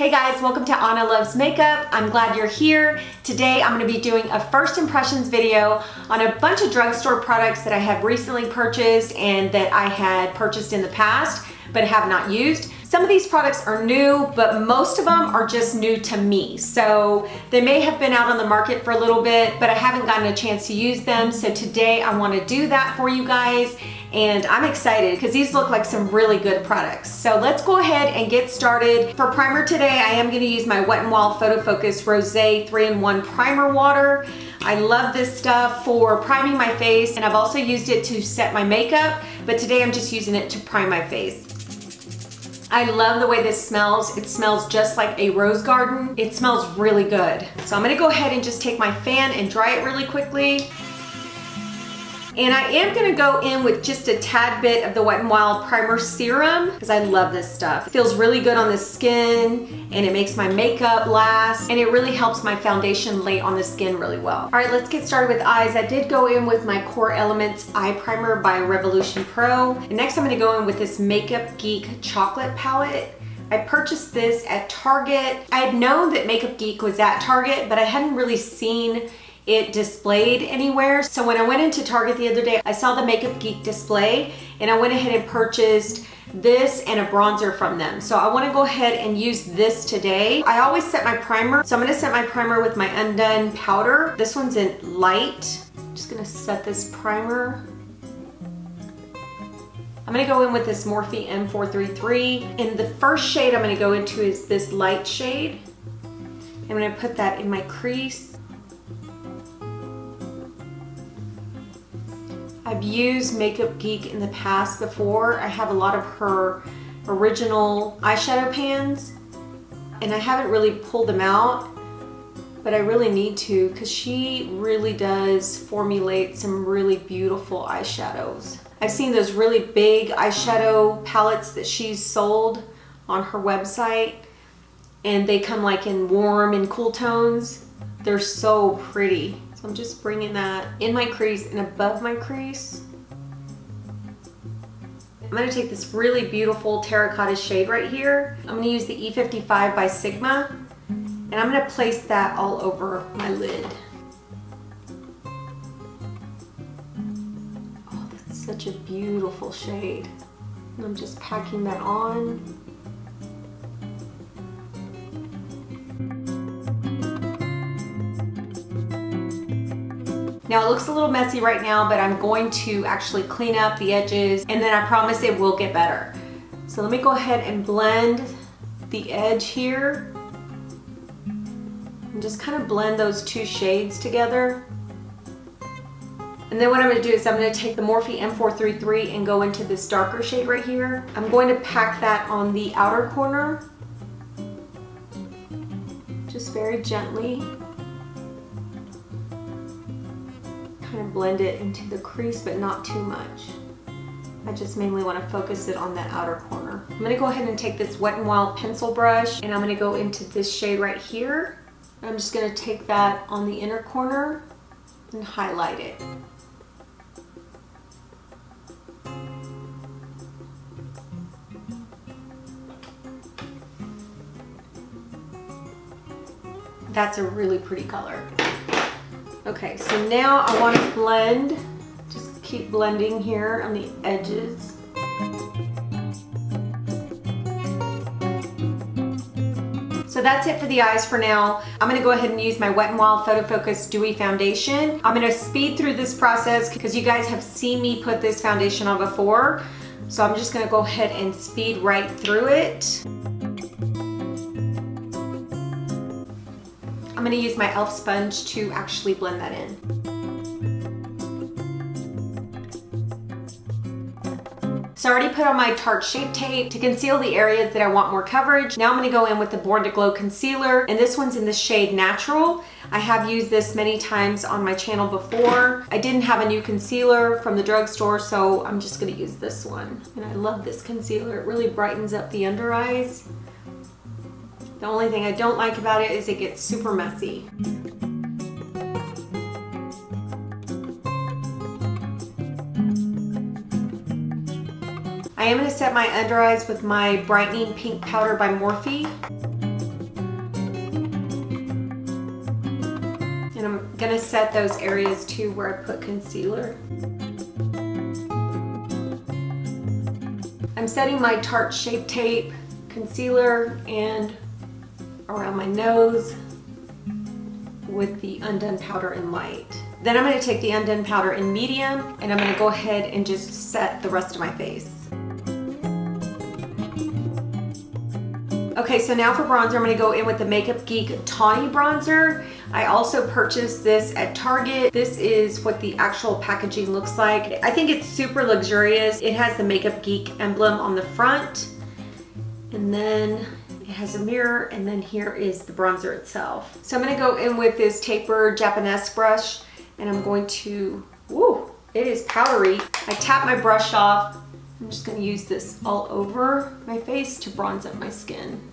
Hey guys, welcome to Anna Loves Makeup. I'm glad you're here. Today I'm going to be doing a first impressions video on a bunch of drugstore products that I have recently purchased and that I had purchased in the past but have not used. Some of these products are new, but most of them are just new to me. So they may have been out on the market for a little bit, but I haven't gotten a chance to use them. So today I want to do that for you guys. And I'm excited because these look like some really good products. So let's go ahead and get started. For primer today, I am going to use my Wet n Wild Photo Focus Rosé 3-in-1 Primer Water. I love this stuff for priming my face, and I've also used it to set my makeup, but today I'm just using it to prime my face. I love the way this smells. It smells just like a rose garden. It smells really good. So I'm gonna go ahead and just take my fan and dry it really quickly. And I am gonna go in with just a tad bit of the Wet n Wild Primer Serum because I love this stuff. It feels really good on the skin and it makes my makeup last, and it really helps my foundation lay on the skin really well. All right, let's get started with eyes. I did go in with my Core Elements Eye Primer by Revolution Pro. And next I'm gonna go in with this Makeup Geek Chocolate Palette. I purchased this at Target. I had known that Makeup Geek was at Target, but I hadn't really seen it displayed anywhere. So when I went into Target the other day, I saw the Makeup Geek display and I went ahead and purchased this and a bronzer from them. So I want to go ahead and use this today. I always set my primer. So I'm going to set my primer with my Undone powder. This one's in light. I'm just going to set this primer. I'm going to go in with this Morphe M433. And the first shade I'm going to go into is this light shade. I'm going to put that in my crease. I've used Makeup Geek in the past before. I have a lot of her original eyeshadow pans and I haven't really pulled them out, but I really need to because she really does formulate some really beautiful eyeshadows. I've seen those really big eyeshadow palettes that she's sold on her website, and they come like in warm and cool tones. They're so pretty. So I'm just bringing that in my crease and above my crease. I'm going to take this really beautiful terracotta shade right here. I'm going to use the E55 by Sigma, and I'm going to place that all over my lid. Oh, that's such a beautiful shade. And I'm just packing that on. Now it looks a little messy right now, but I'm going to actually clean up the edges and then I promise it will get better. So let me go ahead and blend the edge here. And just kind of blend those two shades together. And then what I'm going to do is I'm going to take the Morphe M433 and go into this darker shade right here. I'm going to pack that on the outer corner. Just very gently. Kind of blend it into the crease, but not too much. I just mainly want to focus it on that outer corner. I'm going to go ahead and take this Wet n Wild pencil brush and I'm going to go into this shade right here. I'm just going to take that on the inner corner and highlight it. That's a really pretty color. Okay, so now I want to blend, just keep blending here on the edges. So that's it for the eyes for now. I'm going to go ahead and use my Wet n Wild Photo Focus Dewy Foundation. I'm going to speed through this process because you guys have seen me put this foundation on before. So I'm just going to go ahead and speed right through it. I'm going to use my e.l.f. sponge to actually blend that in. So I already put on my Tarte Shape Tape to conceal the areas that I want more coverage. Now I'm going to go in with the Born to Glow Concealer, and this one's in the shade Natural. I have used this many times on my channel before. I didn't have a new concealer from the drugstore, so I'm just going to use this one. And I love this concealer. It really brightens up the under eyes. The only thing I don't like about it is it gets super messy. I am going to set my under eyes with my brightening pink powder by Morphe. And I'm gonna set those areas too where I put concealer. I'm setting my Tarte Shape Tape concealer and around my nose with the undone powder in light. Then I'm going to take the undone powder in medium and I'm going to go ahead and just set the rest of my face. Okay, so now for bronzer, I'm going to go in with the Makeup Geek Tawny bronzer. I also purchased this at Target. This is what the actual packaging looks like. I think it's super luxurious. It has the Makeup Geek emblem on the front, and then it has a mirror, and then here is the bronzer itself. So I'm going to go in with this tapered Japanese brush, and I'm going to, woo, it is powdery. I tap my brush off. I'm just going to use this all over my face to bronze up my skin.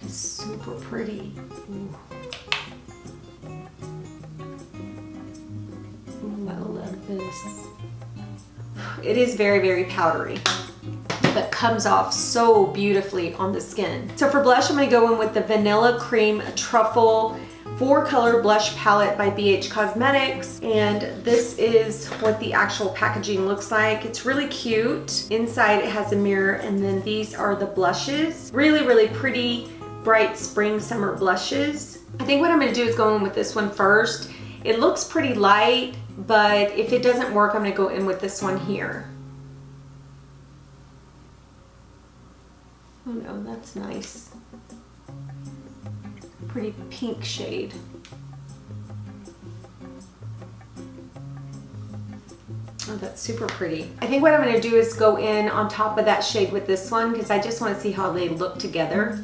It's super pretty. Ooh. Ooh, I love this. It is very, very powdery, but comes off so beautifully on the skin. So for blush, I'm going to go in with the Vanilla Cream Truffle 4-color blush palette by BH Cosmetics, and this is what the actual packaging looks like. It's really cute. Inside it has a mirror, and then these are the blushes. Really, really pretty, bright spring summer blushes. I think what I'm going to do is go in with this one first. It looks pretty light, but if it doesn't work, I'm going to go in with this one here. Oh no, that's nice. Pretty pink shade. Oh, that's super pretty. I think what I'm going to do is go in on top of that shade with this one because I just want to see how they look together.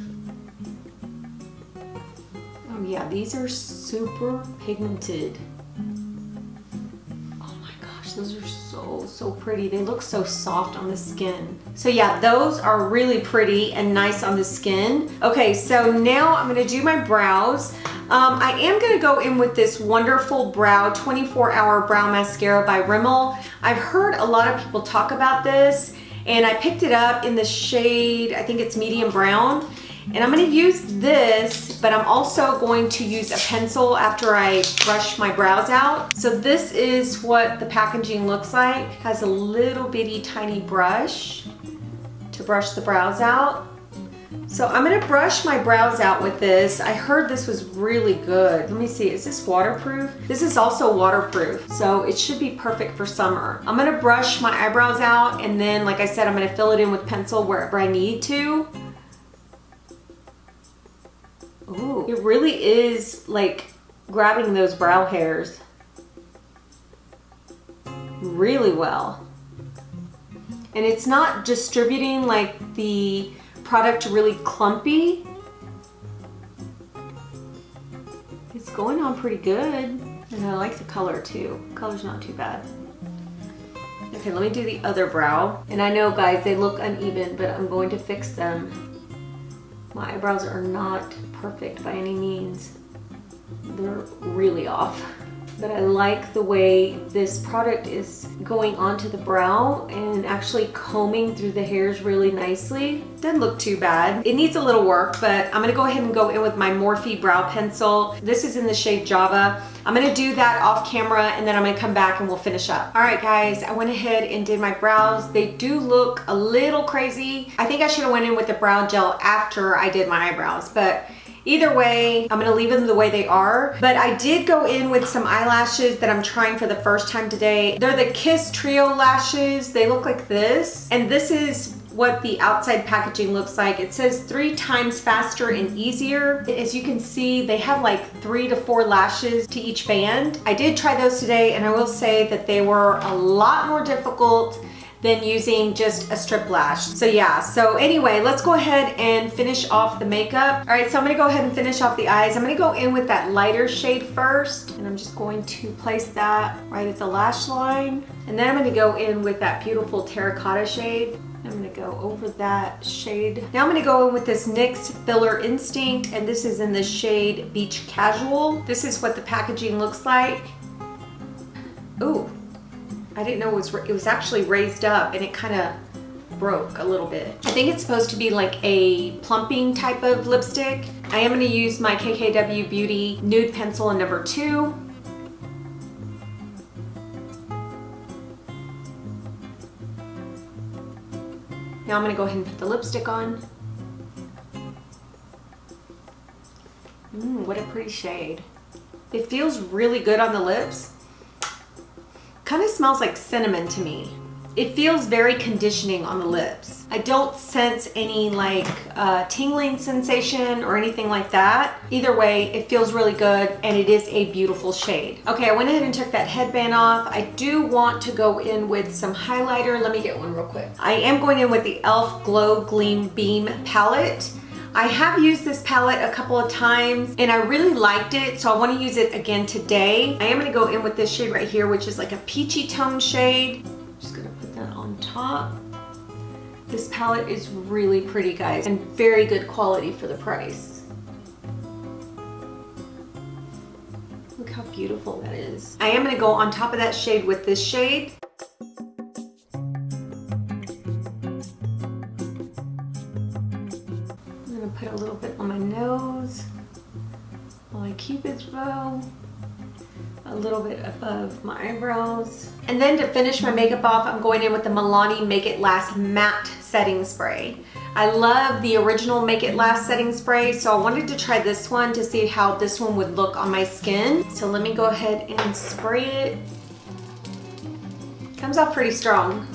Oh yeah, these are super pigmented. Oh my gosh, those are so pretty. They look so soft on the skin. So yeah, those are really pretty and nice on the skin. Okay, so now I'm gonna do my brows. I am gonna go in with this wonderful brow 24-hour brow mascara by Rimmel. I've heard a lot of people talk about this, and I picked it up in the shade, I think it's medium brown. And I'm going to use this, but I'm also going to use a pencil after I brush my brows out. So this is what the packaging looks like. It has a little bitty tiny brush to brush the brows out. So I'm going to brush my brows out with this. I heard this was really good. Let me see, is this waterproof? This is also waterproof, so it should be perfect for summer. I'm going to brush my eyebrows out, and then, like I said, I'm going to fill it in with pencil wherever I need to. Ooh, it really is like grabbing those brow hairs really well. And it's not distributing like the product really clumpy. It's going on pretty good. And I like the color too. Color's not too bad. Okay, let me do the other brow. And I know, guys, they look uneven, but I'm going to fix them. My eyebrows are not perfect by any means. They're really off. But I like the way this product is going onto the brow and actually combing through the hairs really nicely. Doesn't look too bad. It needs a little work, but I'm gonna go ahead and go in with my Morphe brow pencil. This is in the shade Java. I'm gonna do that off camera, and then I'm gonna come back and we'll finish up. All right, guys, I went ahead and did my brows. They do look a little crazy. I think I should have went in with the brow gel after I did my eyebrows, but either way, I'm gonna leave them the way they are. But I did go in with some eyelashes that I'm trying for the first time today. They're the Kiss Trio lashes. They look like this. And this is what the outside packaging looks like. It says 3 times faster and easier. As you can see, they have like 3 to 4 lashes to each band. I did try those today, and I will say that they were a lot more difficult than using just a strip lash. So yeah, so anyway, let's go ahead and finish off the makeup. All right, so I'm gonna go ahead and finish off the eyes. I'm gonna go in with that lighter shade first, and I'm just going to place that right at the lash line. And then I'm gonna go in with that beautiful terracotta shade. I'm gonna go over that shade. Now I'm gonna go in with this NYX Filler Instinct, and this is in the shade Beach Casual. This is what the packaging looks like. Ooh. I didn't know it was actually raised up, and it kind of broke a little bit. I think it's supposed to be like a plumping type of lipstick. I am going to use my KKW Beauty nude pencil in number 2. Now I'm going to go ahead and put the lipstick on. What a pretty shade. It feels really good on the lips. Kind of smells like cinnamon to me. It feels very conditioning on the lips. I don't sense any like tingling sensation or anything like that. Either way, it feels really good and it is a beautiful shade. Okay, I went ahead and took that headband off. I do want to go in with some highlighter. Let me get one real quick. I am going in with the e.l.f. Glow Gleam Beam palette. I have used this palette a couple of times and I really liked it, so I want to use it again today. I am going to go in with this shade right here, which is like a peachy tone shade. Just going to put that on top. This palette is really pretty, guys, and very good quality for the price. Look how beautiful that is. I am going to go on top of that shade with this shade. Put a little bit on my nose, on my cupid's bow, a little bit above my eyebrows. And then to finish my makeup off, I'm going in with the Milani Make It Last Matte Setting Spray. I love the original Make It Last setting spray, so I wanted to try this one to see how this one would look on my skin. So let me go ahead and spray it. Comes out pretty strong.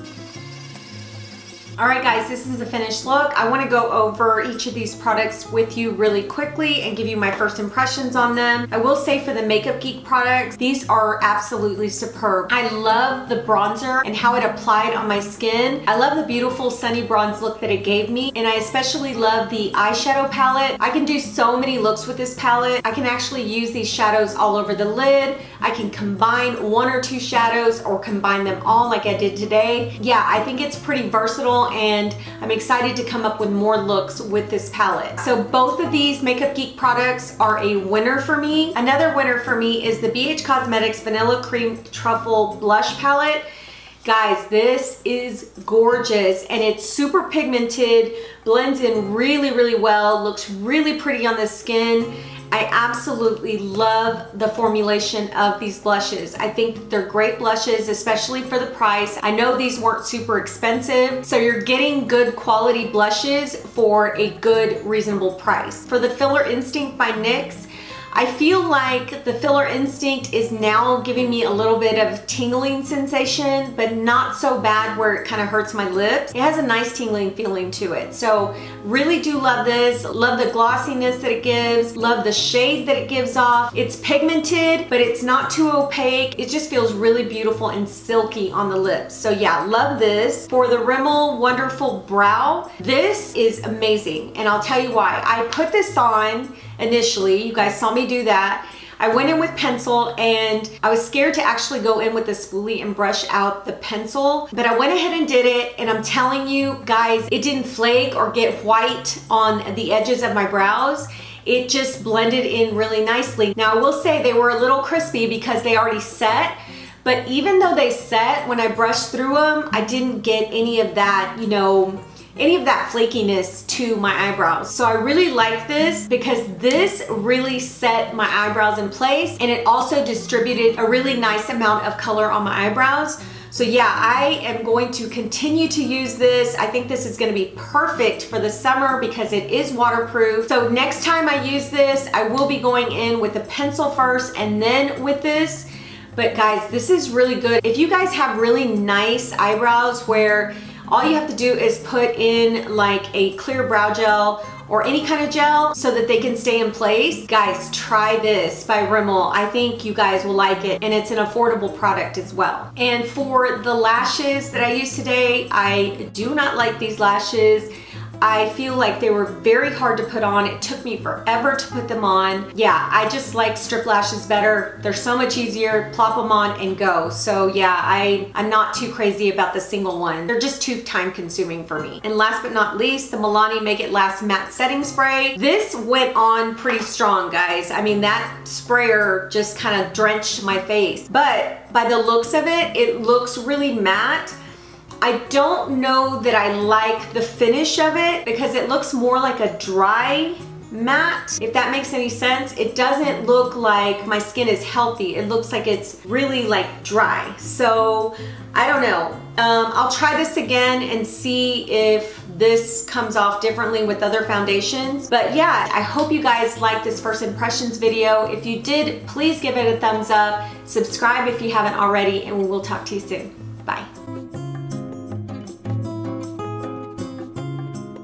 All right, guys, this is the finished look. I want to go over each of these products with you really quickly and give you my first impressions on them. I will say for the Makeup Geek products, these are absolutely superb. I love the bronzer and how it applied on my skin. I love the beautiful sunny bronze look that it gave me, and I especially love the eyeshadow palette. I can do so many looks with this palette. I can actually use these shadows all over the lid. I can combine 1 or 2 shadows or combine them all like I did today. Yeah, I think it's pretty versatile, and I'm excited to come up with more looks with this palette. So both of these Makeup Geek products are a winner for me. Another winner for me is the BH Cosmetics Vanilla Cream Truffle Blush Palette. Guys, this is gorgeous and it's super pigmented, blends in really, really well, looks really pretty on the skin. I absolutely love the formulation of these blushes. I think they're great blushes, especially for the price. I know these weren't super expensive, so you're getting good quality blushes for a good, reasonable price. For the Filler Instinct by NYX, I feel like the Filler Instinct is now giving me a little bit of tingling sensation, but not so bad where it kind of hurts my lips. It has a nice tingling feeling to it. So really do love this. Love the glossiness that it gives. Love the shade that it gives off. It's pigmented, but it's not too opaque. It just feels really beautiful and silky on the lips. So yeah, love this. For the Rimmel Wonderful Brow, this is amazing. And I'll tell you why. I put this on initially, you guys saw me do that. I went in with pencil and I was scared to actually go in with the spoolie and brush out the pencil, but I went ahead and did it, and I'm telling you guys, it didn't flake or get white on the edges of my brows. It just blended in really nicely. Now I will say they were a little crispy because they already set, but even though they set, when I brushed through them, I didn't get any of that, you know, any of that flakiness to my eyebrows. So I really like this because this really set my eyebrows in place, and it also distributed a really nice amount of color on my eyebrows. So yeah, I am going to continue to use this. I think this is gonna be perfect for the summer because it is waterproof. So next time I use this, I will be going in with the pencil first and then with this. But guys, this is really good. If you guys have really nice eyebrows where all you have to do is put in like a clear brow gel or any kind of gel so that they can stay in place, guys, try this by Rimmel. I think you guys will like it, and it's an affordable product as well. And for the lashes that I used today, I do not like these lashes. I feel like they were very hard to put on. It took me forever to put them on. Yeah, I just like strip lashes better. They're so much easier, plop them on and go. So yeah, I'm not too crazy about the single one. They're just too time consuming for me. And last but not least, the Milani Make It Last Matte Setting Spray. This went on pretty strong, guys. I mean, that sprayer just kind of drenched my face. But by the looks of it, it looks really matte. I don't know that I like the finish of it because it looks more like a dry matte, if that makes any sense. It doesn't look like my skin is healthy. It looks like it's really like dry. So I don't know. I'll try this again and see if this comes off differently with other foundations. But yeah, I hope you guys liked this first impressions video. If you did, please give it a thumbs up. Subscribe if you haven't already, and we will talk to you soon. Bye.